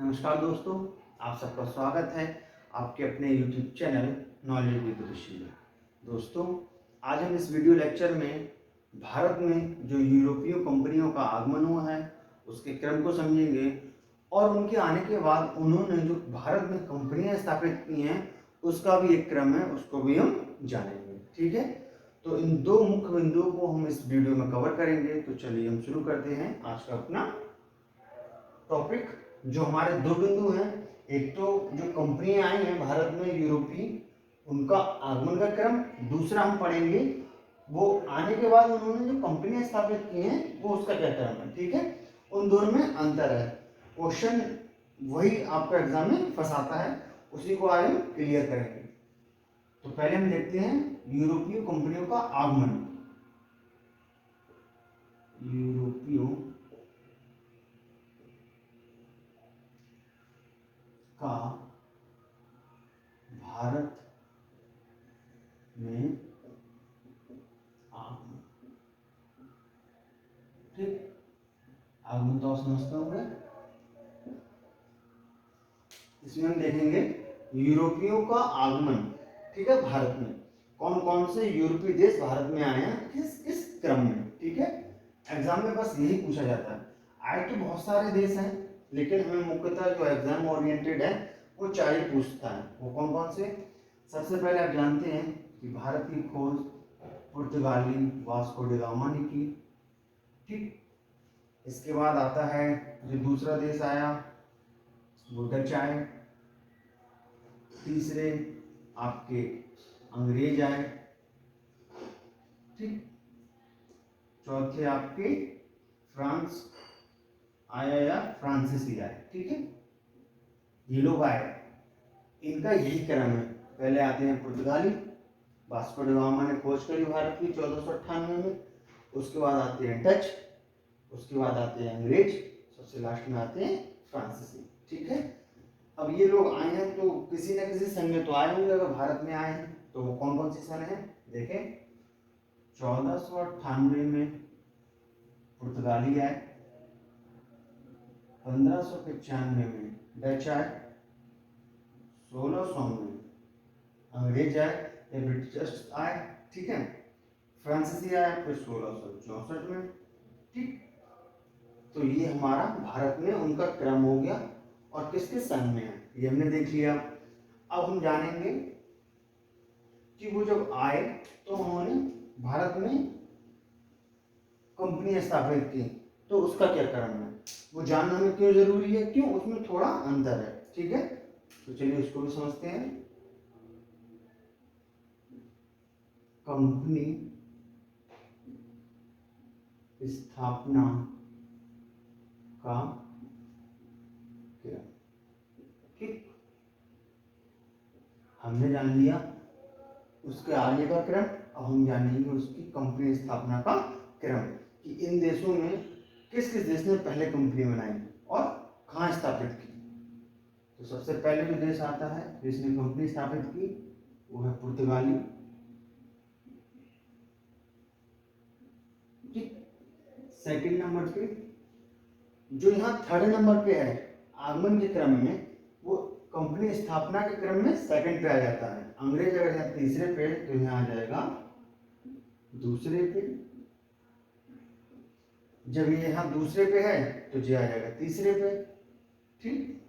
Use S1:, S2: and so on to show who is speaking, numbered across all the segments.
S1: नमस्कार दोस्तों, आप सबका स्वागत है आपके अपने YouTube चैनल नॉलेज विद ऋषि में। दोस्तों, आज हम इस वीडियो लेक्चर में भारत में जो यूरोपीय कंपनियों का आगमन हुआ है उसके क्रम को समझेंगे और उनके आने के बाद उन्होंने जो भारत में कंपनियां स्थापित की हैं उसका भी एक क्रम है, उसको भी हम जानेंगे। ठीक है, तो इन दो मुख्य बिंदुओं को हम इस वीडियो में कवर करेंगे। तो चलिए हम शुरू करते हैं आज का अपना टॉपिक। जो हमारे दो बिंदु हैं, एक तो जो कंपनियां आई हैं भारत में यूरोपीय, उनका आगमन का क्रम। दूसरा हम पढ़ेंगे वो आने के बाद उन्होंने जो कंपनियां स्थापित की हैं वो उसका क्या क्रम है। ठीक है, उन दोनों में अंतर है। क्वेश्चन वही आपको एग्जाम में फंसाता है, उसी को आज हम क्लियर करेंगे। तो पहले हम देखते हैं यूरोपीय कंपनियों का आगमन। यूरोपीय का भारत में आगमन। ठीक, आगमन तो आप समझते होंगे। इसमें हम देखेंगे यूरोपियों का आगमन। ठीक है, भारत में कौन कौन से यूरोपीय देश भारत में आए हैं, किस किस क्रम में। ठीक है, एग्जाम में बस यही पूछा जाता है। आए तो बहुत सारे देश हैं, लेकिन हमें मुख्यतः जो एग्जाम ओरिएंटेड है वो चार ही पूछता है। वो कौन कौन से? सबसे पहले आप जानते हैं कि भारत की खोज पुर्तगाली वास्को डी गामा ने की। ठीक, इसके बाद आता है जो दूसरा देश आया वो डच आए। तीसरे आपके अंग्रेज आए। ठीक, चौथे आपके फ्रांस आया या फ्रांसीसी आए। ठीक है, ये लोग आए, इनका यही क्रम है। पहले आते हैं पुर्तगाली, वास्को डी गामा ने खोज करी भारत की 1498 में। उसके बाद आते हैं डच, उसके बाद आते हैं अंग्रेज, सबसे लास्ट में आते हैं फ्रांसीसी। ठीक है, अब ये लोग आए हैं तो किसी न किसी सन में तो आए होंगे। अगर भारत में आए हैं तो वो कौन कौन सी सन है देखें। 1498 में पुर्तगाली आए, 1595 में डच आए, 1600 में अंग्रेज आए या ब्रिटिश आए। ठीक है, फ्रांसीसी आया फिर 1664 में। ठीक, तो ये हमारा भारत में उनका क्रम हो गया और किस किस सन में है ये हमने देख लिया। अब हम जानेंगे कि वो जब आए तो उन्होंने भारत में कंपनी स्थापित की, तो उसका क्या क्रम है वो जानना हमें क्यों जरूरी है, क्यों, उसमें थोड़ा अंतर है। ठीक है, तो चलिए उसको भी समझते हैं। कंपनी स्थापना का क्रम। ठीक, हमने जान लिया उसके आगे का क्रम। अब हम जानेंगे उसकी कंपनी स्थापना का क्रम कि इन देशों में किस किस देश ने पहले कंपनी बनाई और कहाँ स्थापित की। तो सबसे पहले जो देश आता है जिसने कंपनी स्थापित की वो है पुर्तगाली। ठीक, सेकंड नंबर पे जो यहाँ थर्ड नंबर पे है आगमन के क्रम में, वो कंपनी स्थापना के क्रम में सेकंड पे आ जाता है। अंग्रेज अगर यहाँ तीसरे पे तो यहाँ आ जाएगा दूसरे पे। जब ये यहाँ दूसरे पे है तो ये आ जाएगा तीसरे पे। ठीक,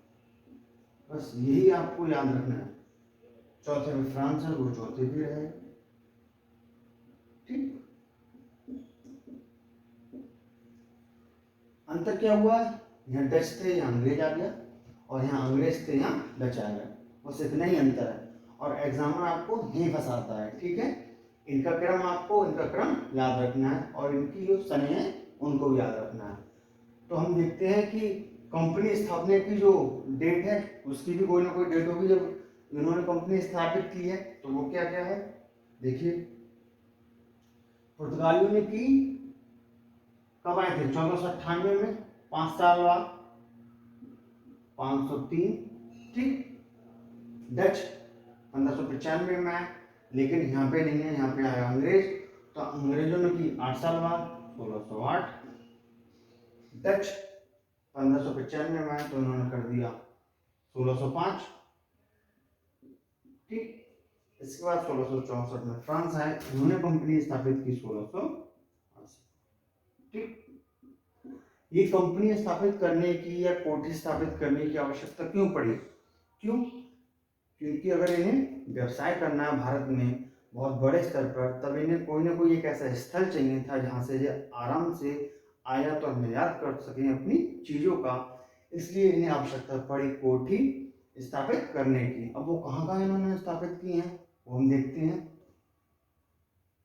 S1: बस यही आपको याद रखना है। चौथे पे फ्रांस है, वो चौथे पे है। ठीक, अंतर क्या हुआ है, यहाँ डच थे यहाँ अंग्रेज आ गया, और यहाँ अंग्रेज थे यहाँ डच आ गया। बस इतना ही अंतर है और एग्जामिनर आपको यही फंसाता है। ठीक है, इनका क्रम आपको इनका क्रम याद रखना है और इनकी जो सन है उनको भी याद रखना है। तो हम देखते हैं कि कंपनी स्थापना की जो डेट है उसकी भी कोई ना कोई डेट होगी जब इन्होंने कंपनी स्थापित की है। तो वो क्या क्या है देखिए। पुर्तगालियों ने की कब आए थे? 1498 में, 5 साल बाद 503। ठीक, डच 1595 में आए, लेकिन यहाँ पे नहीं है, यहाँ पे आया अंग्रेज। तो अंग्रेजों ने की 8 साल बाद 1608। डच 1595 में आए तो इन्होंने कर दिया 1605। ठीक, इसके बाद 1664 में फ्रांस आए, इन्होंने कंपनी स्थापित की 1680। ठीक, ये कंपनी स्थापित करने की या कोठी स्थापित करने की आवश्यकता क्यों पड़ी? क्यों? क्योंकि अगर इन्हें व्यवसाय करना है भारत में बहुत बड़े स्तर पर, तब इन्हें कोई ना कोई एक ऐसा स्थल चाहिए था जहां से ये आराम से आयात और निर्यात कर सकें अपनी चीजों का। इसलिए इन्हें आवश्यकता पड़ी कोठी स्थापित करने की। अब वो कहाँ कहाँ इन्होंने स्थापित की हैं वो हम देखते हैं।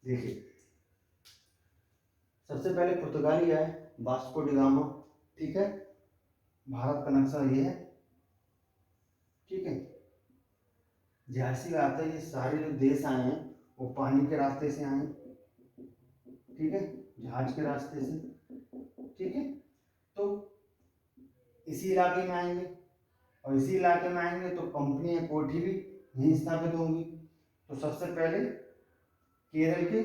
S1: देखिए, सबसे पहले पुर्तगाली आए, वास्को डी गामा। ठीक है, भारत का नक्शा ये है। ठीक है, झांसी का आता है, ये सारे जो देश आए हैं वो पानी के रास्ते से आए। ठीक है, जहाज के रास्ते से। ठीक है, तो इसी इलाके में आएंगे, और इसी इलाके में आएंगे तो कंपनी या कोठी भी यहीं स्थापित होंगी। तो सबसे पहले केरल के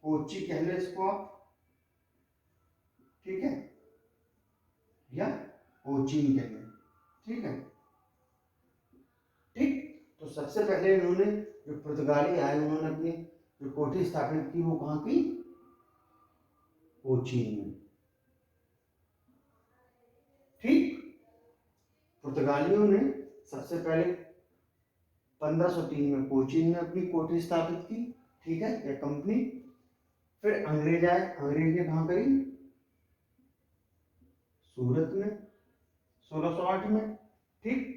S1: कोच्चि कह लो इसको आप। ठीक है, या कोचीन कह लो। ठीक है, ठीक। तो सबसे पहले इन्होंने जो पुर्तगाली आए उन्होंने अपनी जो कोठी स्थापित की वो कहाँ की? कोचीन में। ठीक, पुर्तगालियों ने सबसे पहले 1503 में कोचीन में अपनी कोठी स्थापित की। ठीक है, यह कंपनी। फिर अंग्रेज आए, अंग्रेज ने कहाँ करी? सूरत में 1608 में। ठीक,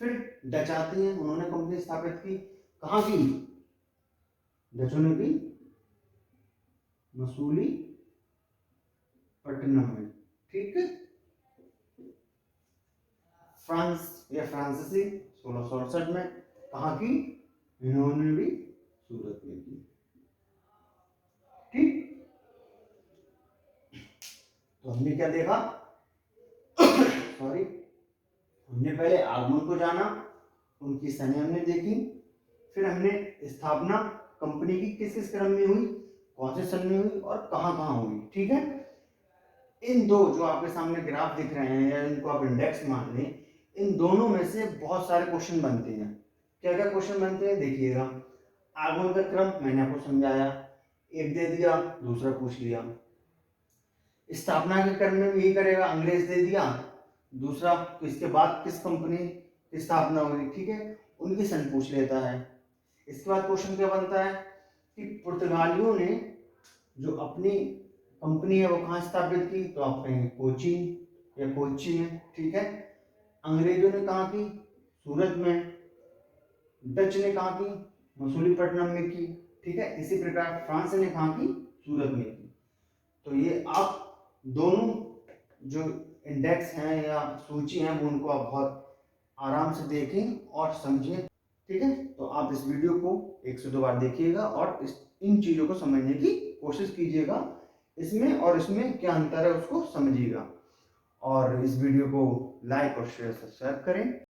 S1: फिर डच आते हैं, उन्होंने कंपनी स्थापित की। कहाँ की? डचों ने की मसूली पट्टनम में। ठीक है, फ्रांस या फ्रांसीसी 1668 में। कहाँ की? इन्होंने भी सूरत में की। ठीक, तो हमने क्या देखा? सॉरी, हमने पहले आगमन को जाना, उनकी सने हमने देखी। फिर हमने स्थापना कंपनी की किस किस क्रम में हुई, कौन से सन में हुई और कहाँ कहाँ हुई। ठीक है, इन दो जो आपके सामने ग्राफ दिख रहे हैं या इनको आप इंडेक्स मान लें, इन दोनों में से बहुत सारे क्वेश्चन बनते हैं। क्या क्या क्वेश्चन बनते हैं देखिएगा। आगमन का क्रम मैंने आपको समझाया, एक दे दिया, दूसरा पूछ लिया। स्थापना के क्रम में भी यही करेगा, अंग्रेज दे दिया, दूसरा इसके बाद किस कंपनी की स्थापना हुई। ठीक है, उनकी सन पूछ लेता है। इसके बाद क्वेश्चन क्या बनता है कि पुर्तगालियों ने जो अपनी कंपनी है वो कहाँ स्थापित की, तो आप कहेंगे कोचीन या कोच्चि में। ठीक है, अंग्रेजों ने कहाँ की? सूरत में। डच ने कहाँ की? मसूलीपट्टनम में की। ठीक है, इसी प्रकार फ्रांस ने कहाँ की? सूरत में की। तो ये आप दोनों जो इंडेक्स हैं या सूची हैं वो उनको आप बहुत आराम से देखें और समझें। ठीक है, तो आप इस वीडियो को 1 से 2 बार देखिएगा और इन चीज़ों को समझने की कोशिश कीजिएगा। इसमें और इसमें क्या अंतर है उसको समझिएगा, और इस वीडियो को लाइक और शेयर सब्सक्राइब करें।